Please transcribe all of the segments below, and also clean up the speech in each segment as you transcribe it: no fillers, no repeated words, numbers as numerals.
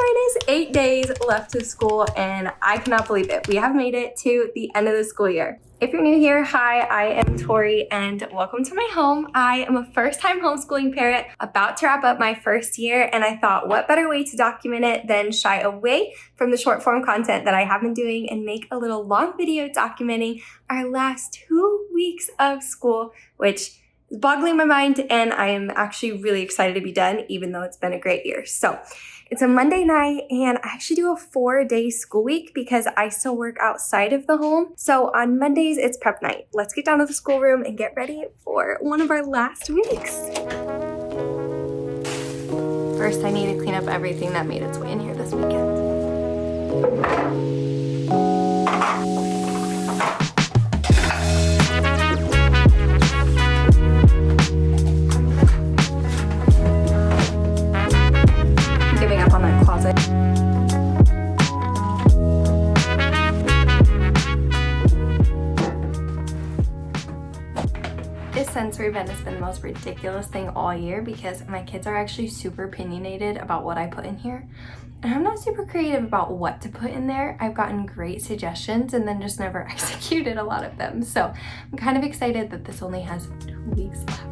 minus 8 days left of school, and I cannot believe it. We have made it to the end of the school year. If you're new here, hi, I am Tori, and welcome to my home. I am a first-time homeschooling parent about to wrap up my first year, and I thought what better way to document it than shy away from the short form content that I have been doing and make a little long video documenting our last 2 weeks of school, which is boggling my mind, and I am actually really excited to be done, even though it's been a great year. So it's a Monday night, and I actually do a 4-day school week because I still work outside of the home. So on Mondays, it's prep night. Let's get down to the schoolroom and get ready for one of our last weeks. First, I need to clean up everything that made its way in here this weekend. This sensory vent has been the most ridiculous thing all year because my kids are actually super opinionated about what I put in here. And I'm not super creative about what to put in there. I've gotten great suggestions and then just never executed a lot of them. So I'm kind of excited that this only has 2 weeks left.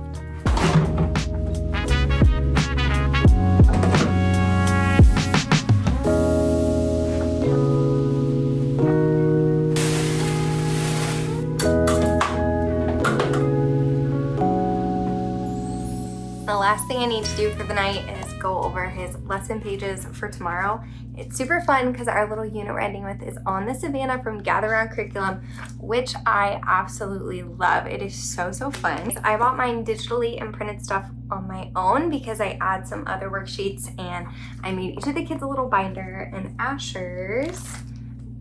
The last thing I need to do for the night is go over his lesson pages for tomorrow. It's super fun because our little unit we're ending with is on the Savannah from Gather Around curriculum, which I absolutely love. It is so fun. I bought mine digitally and printed stuff on my own because I add some other worksheets, and I made each of the kids a little binder. And Asher's,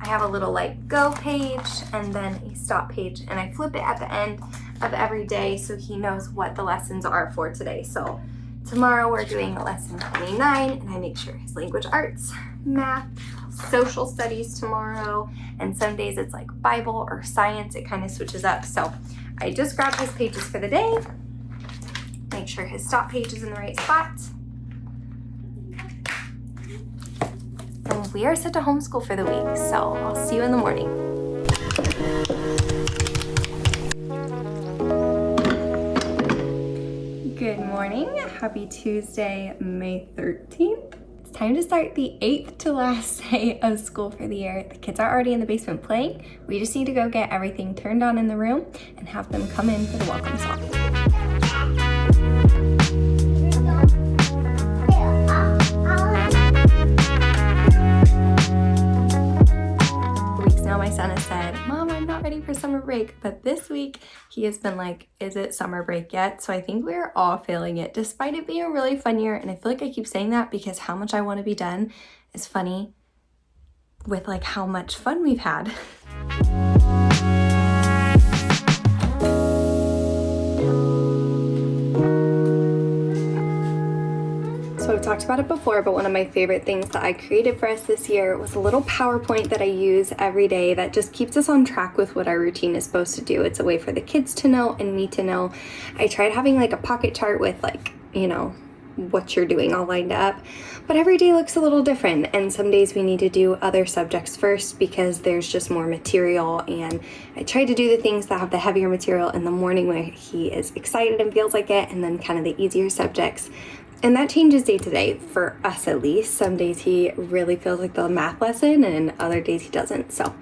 I have a little like go page and then a stop page, and I flip it at the end of every day so he knows what the lessons are for today. So tomorrow we're doing lesson 29, and I make sure his language arts, math, social studies tomorrow, and some days it's like Bible or science. It kind of switches up. So I just grabbed his pages for the day, make sure his stop page is in the right spot. And we are set to homeschool for the week, so I'll see you in the morning. Good morning. Happy Tuesday, May 13th. It's time to start the 8th to last day of school for the year. The kids are already in the basement playing. We just need to go get everything turned on in the room and have them come in for the welcome song. Now my son has said, Mom, I'm not ready for summer break. But this week he has been like, is it summer break yet? So I think we're all feeling it, despite it being a really fun year. And I feel like I keep saying that because how much I want to be done is funny with like how much fun we've had. So I've talked about it before, but one of my favorite things that I created for us this year was a little PowerPoint that I use every day that just keeps us on track with what our routine is supposed to do. It's a way for the kids to know and me to know. I tried having like a pocket chart with like, you know, what you're doing all lined up, but every day looks a little different, and some days we need to do other subjects first because there's just more material, and I try to do the things that have the heavier material in the morning where he is excited and feels like it, and then kind of the easier subjects. And that changes day to day, for us at least. Some days he really feels like the math lesson, and other days he doesn't. So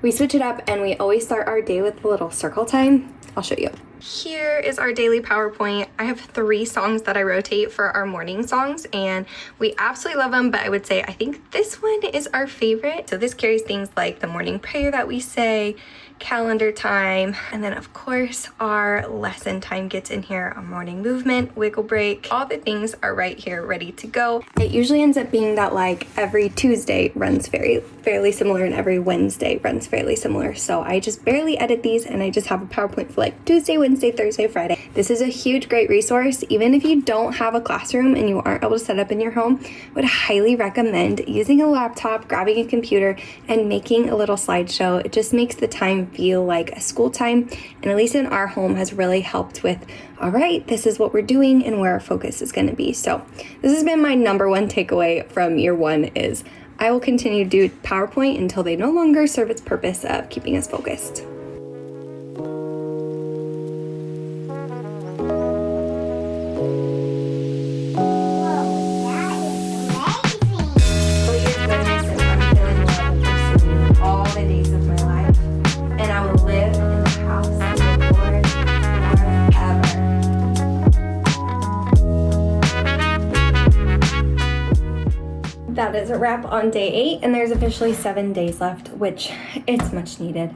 we switch it up, and we always start our day with a little circle time. I'll show you. Here is our daily PowerPoint. I have 3 songs that I rotate for our morning songs, and we absolutely love them, but I would say I think this one is our favorite. So this carries things like the morning prayer that we say, calendar time, and then of course our lesson time gets in here, a morning movement, wiggle break, all the things are right here ready to go. It usually ends up being that like every Tuesday runs fairly similar and every Wednesday runs fairly similar. So I just barely edit these, and I just have a PowerPoint for like Tuesday, Wednesday, Thursday, Friday. This is a huge, great resource. Even if you don't have a classroom and you aren't able to set up in your home, I would highly recommend using a laptop, grabbing a computer, and making a little slideshow. It just makes the time can feel like a school time. And at least in our home has really helped with, all right, this is what we're doing and where our focus is going to be. So this has been my number one takeaway from year one is I will continue to do PowerPoint until they no longer serve its purpose of keeping us focused. That is a wrap on day 8, and there's officially 7 days left, which it's much needed.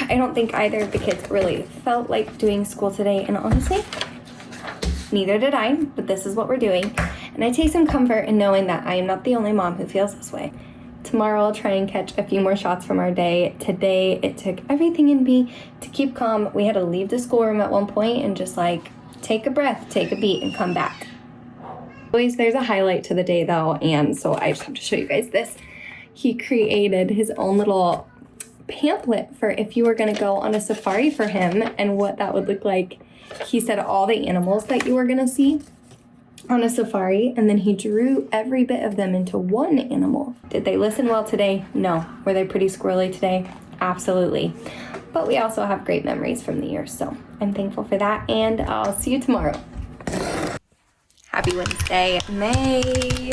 I don't think either of the kids really felt like doing school today, and honestly, neither did I, but this is what we're doing. And I take some comfort in knowing that I am not the only mom who feels this way. Tomorrow I'll try and catch a few more shots from our day. Today it took everything in me to keep calm. We had to leave the schoolroom at one point and just like take a breath, take a beat, and come back. Always there's a highlight to the day though, and so I just have to show you guys this. He created his own little pamphlet for if you were going to go on a safari for him and what that would look like. He said all the animals that you were going to see on a safari, and then he drew every bit of them into one animal. Did they listen well today? No. Were they pretty squirrely today? Absolutely. But we also have great memories from the year, so I'm thankful for that, and I'll see you tomorrow. Happy Wednesday, May,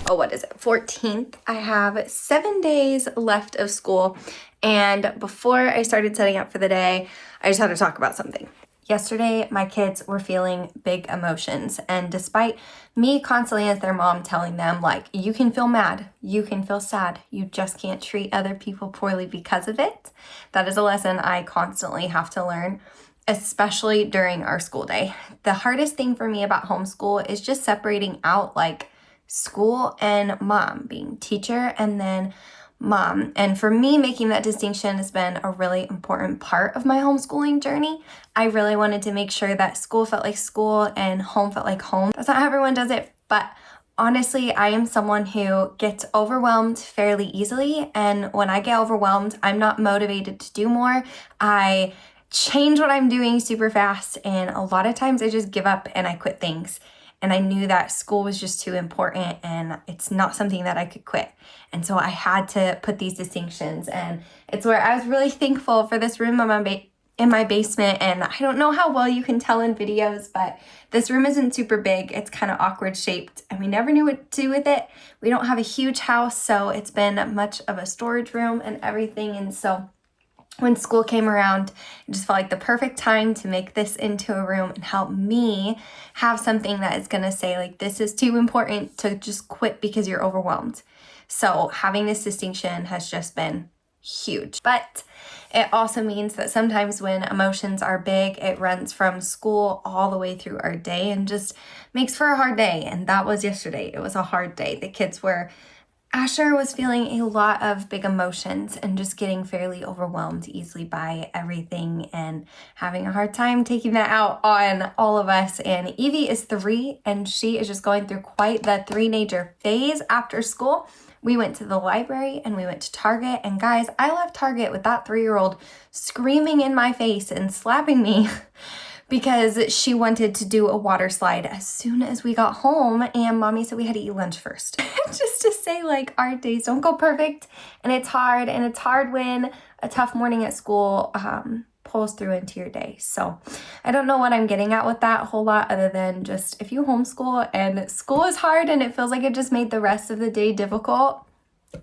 what is it, 14th. I have 7 days left of school, and before I started setting up for the day, I just had to talk about something. Yesterday, my kids were feeling big emotions, and despite me constantly as their mom telling them, like, you can feel mad, you can feel sad, you just can't treat other people poorly because of it, that is a lesson I constantly have to learn, especially during our school day. The hardest thing for me about homeschool is just separating out like school and mom, being teacher and then mom. And for me, making that distinction has been a really important part of my homeschooling journey. I really wanted to make sure that school felt like school and home felt like home. That's not how everyone does it, but honestly, I am someone who gets overwhelmed fairly easily. And when I get overwhelmed, I'm not motivated to do more. I change what I'm doing super fast, and a lot of times I just give up and I quit things. And I knew that school was just too important and it's not something that I could quit. And so I had to put these distinctions, and it's where I was really thankful for this room in my basement. And I don't know how well you can tell in videos, but this room isn't super big. It's kind of awkward shaped, and we never knew what to do with it. We don't have a huge house, so it's been much of a storage room and everything. And so when school came around, it just felt like the perfect time to make this into a room and help me have something that is going to say, like, this is too important to just quit because you're overwhelmed. So having this distinction has just been huge. But it also means that sometimes when emotions are big, it runs from school all the way through our day and just makes for a hard day. And that was yesterday. It was a hard day. Asher was feeling a lot of big emotions and just getting fairly overwhelmed easily by everything and having a hard time taking that out on all of us. And Evie is 3, and she is just going through quite the teenager phase after school. We went to the library and we went to Target, and guys, I left Target with that 3-year-old screaming in my face and slapping me because she wanted to do a water slide as soon as we got home, and mommy said we had to eat lunch first. Just to say, like, our days don't go perfect, and it's hard when a tough morning at school pulls through into your day. So I don't know what I'm getting at with that a whole lot, other than just if you homeschool and school is hard and it feels like it just made the rest of the day difficult,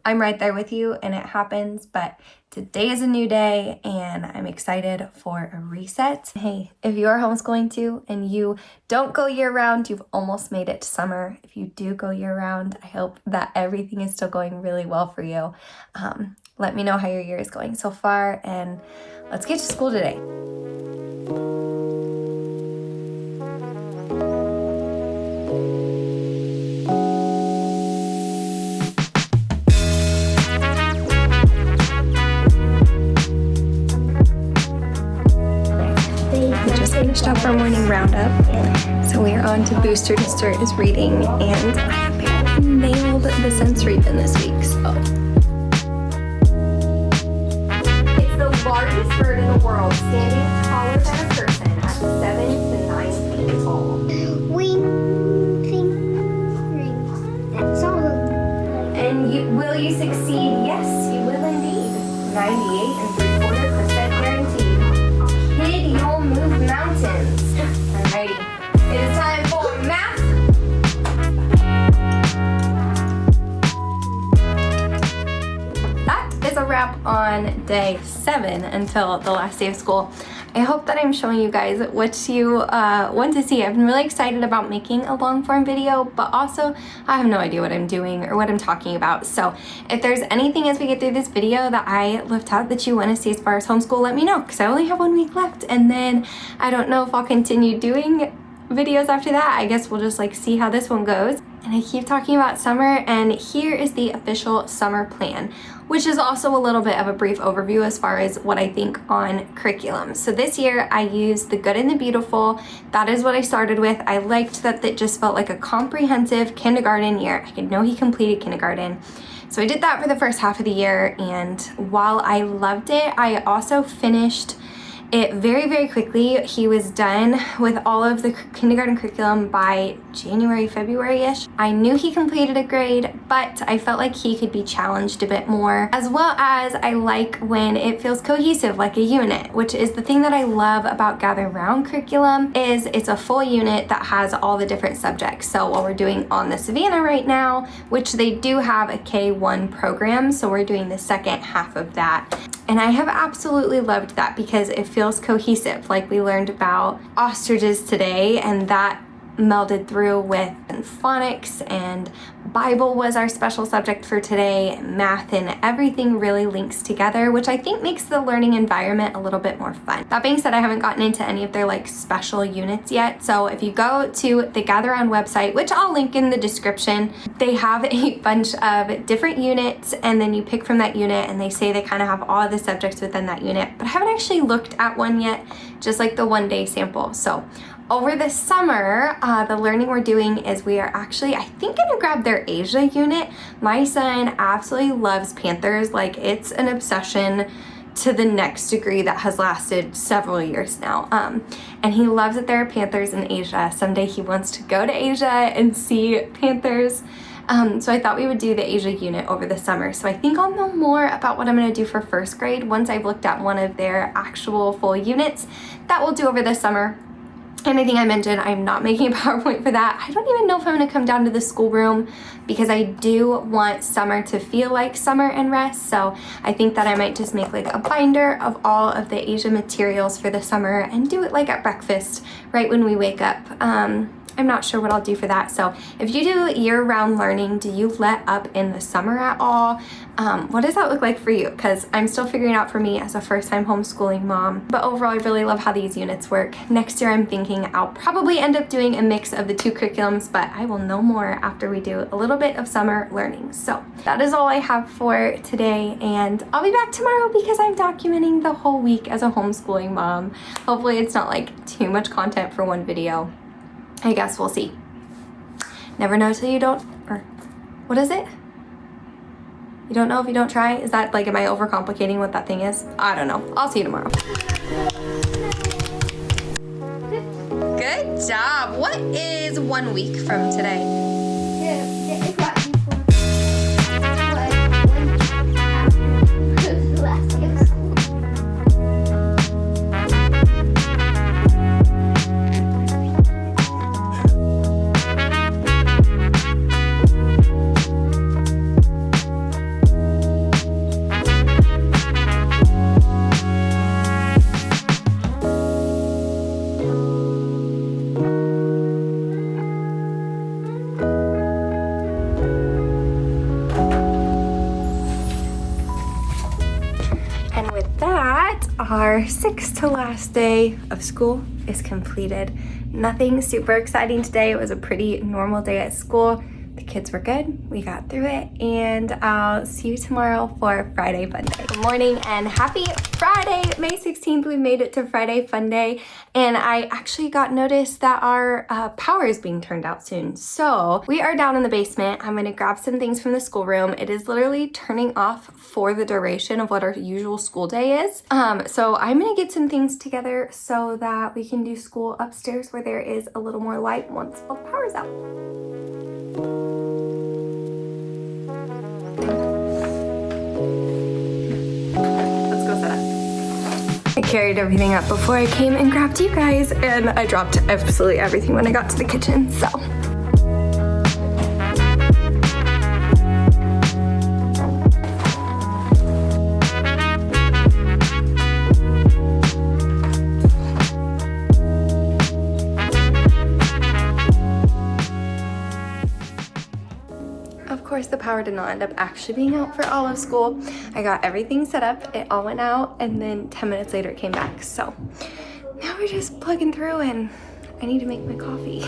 I'm right there with you, and it happens. But today is a new day, and I'm excited for a reset. Hey, if you are homeschooling too and you don't go year-round, you've almost made it to summer. If you do go year-round, I hope that everything is still going really well for you. Let me know how your year is going so far, and let's get to school today. Finished up our morning roundup, so we are on to Booster to start his reading, and I apparently nailed the sensory bin this week, so. It's the largest world standing taller than a person at 7 to 9 feet tall? That's all. And will you succeed? Yes, you will indeed. 98.75% guaranteed. Kid, you'll move mountains. Alrighty. It is time for math. That is a wrap on day 7 until the last day of school. I hope that I'm showing you guys what you want to see. I've been really excited about making a long form video, but also I have no idea what I'm doing or what I'm talking about. So if there's anything as we get through this video that I left out that you want to see as far as homeschool, let me know, because I only have 1 week left, and then I don't know if I'll continue doing videos after that. I guess we'll just like see how this one goes. And I keep talking about summer, and here is the official summer plan, which is also a little bit of a brief overview as far as what I think on curriculum. So this year I used The Good and the Beautiful. That is what I started with. I liked that it just felt like a comprehensive kindergarten year. I could know he completed kindergarten. So I did that for the first half of the year, and while I loved it, I also finished it very, very quickly. He was done with all of the kindergarten curriculum by January, February-ish. I knew he completed a grade, but I felt like he could be challenged a bit more, as well as I like when it feels cohesive like a unit, which is the thing that I love about Gather Round curriculum. Is it's a full unit that has all the different subjects. So while we're doing On the Savannah right now, which they do have a K1 program, so we're doing the second half of that. And I have absolutely loved that because it feels cohesive. Like we learned about ostriches today, and that melded through with phonics, and Bible was our special subject for today, math, and everything really links together, which I think makes the learning environment a little bit more fun. That being said, I haven't gotten into any of their like special units yet. So if you go to the Gather Round website, which I'll link in the description, they have a bunch of different units, and then you pick from that unit, and they say they kind of have all of the subjects within that unit, but I haven't actually looked at one yet, just like the 1-day sample. So over the summer, the learning we're doing is we are actually, I think, gonna grab their Asia unit. My son absolutely loves Panthers. Like, it's an obsession to the next degree that has lasted several years now. And he loves that there are Panthers in Asia. Someday he wants to go to Asia and see Panthers. So I thought we would do the Asia unit over the summer. So I think I'll know more about what I'm gonna do for first grade once I've looked at one of their actual full units that we'll do over the summer. And I think I mentioned I'm not making a PowerPoint for that. I don't even know if I'm gonna come down to the schoolroom because I do want summer to feel like summer and rest. So I think that I might just make like a binder of all of the Asia materials for the summer and do it like at breakfast right when we wake up. I'm not sure what I'll do for that. So if you do year-round learning, do you let up in the summer at all? What does that look like for you? Because I'm still figuring out for me as a first-time homeschooling mom. But overall, I really love how these units work. Next year, I'm thinking I'll probably end up doing a mix of the 2 curriculums, but I will know more after we do a little bit of summer learning. So that is all I have for today, and I'll be back tomorrow because I'm documenting the whole week as a homeschooling mom. Hopefully it's not like too much content for one video. I guess we'll see. Never know till you don't, or what is it? You don't know if you don't try? Is that like, am I overcomplicating what that thing is? I don't know. I'll see you tomorrow. Good job. What is 1 week from today? Our 6th to last day of school is completed. Nothing super exciting today. It was a pretty normal day at school. The kids were good, we got through it, and I'll see you tomorrow for Friday Fun Day. Good morning and happy Friday, May 16th. We made it to Friday Fun Day, and I actually got notice that our power is being turned out soon. So we are down in the basement. I'm gonna grab some things from the schoolroom. It is literally turning off for the duration of what our usual school day is. So I'm gonna get some things together so that we can do school upstairs where there is a little more light once all the power's out. Let's go set up. I carried everything up before I came and grabbed you guys, and I dropped absolutely everything when I got to the kitchen, so. Of course, the power did not end up actually being out for all of school. I got everything set up, it all went out, and then 10 minutes later it came back. So now we're just plugging through, and I need to make my coffee.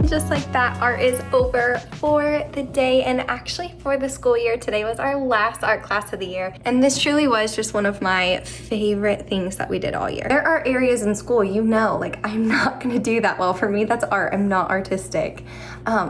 Just like that, art is over for the day and actually for the school year. Today was our last art class of the year, and this truly was just one of my favorite things that we did all year. There are areas in school, you know, like I'm not gonna do that well. For me, that's art. I'm not artistic.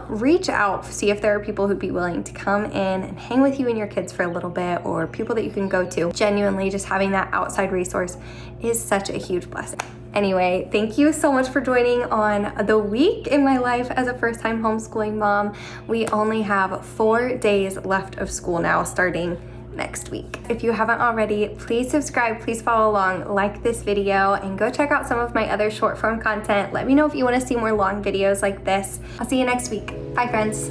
Reach out, see if there are people who'd be willing to come in and hang with you and your kids for a little bit, or people that you can go to. Genuinely, just having that outside resource is such a huge blessing. Anyway, thank you so much for joining on the week in my life as a first-time homeschooling mom. We only have 4 days left of school now, starting next week. If you haven't already, please subscribe, please follow along, like this video, and go check out some of my other short form content. Let me know if you want to see more long videos like this. I'll see you next week. Bye, friends.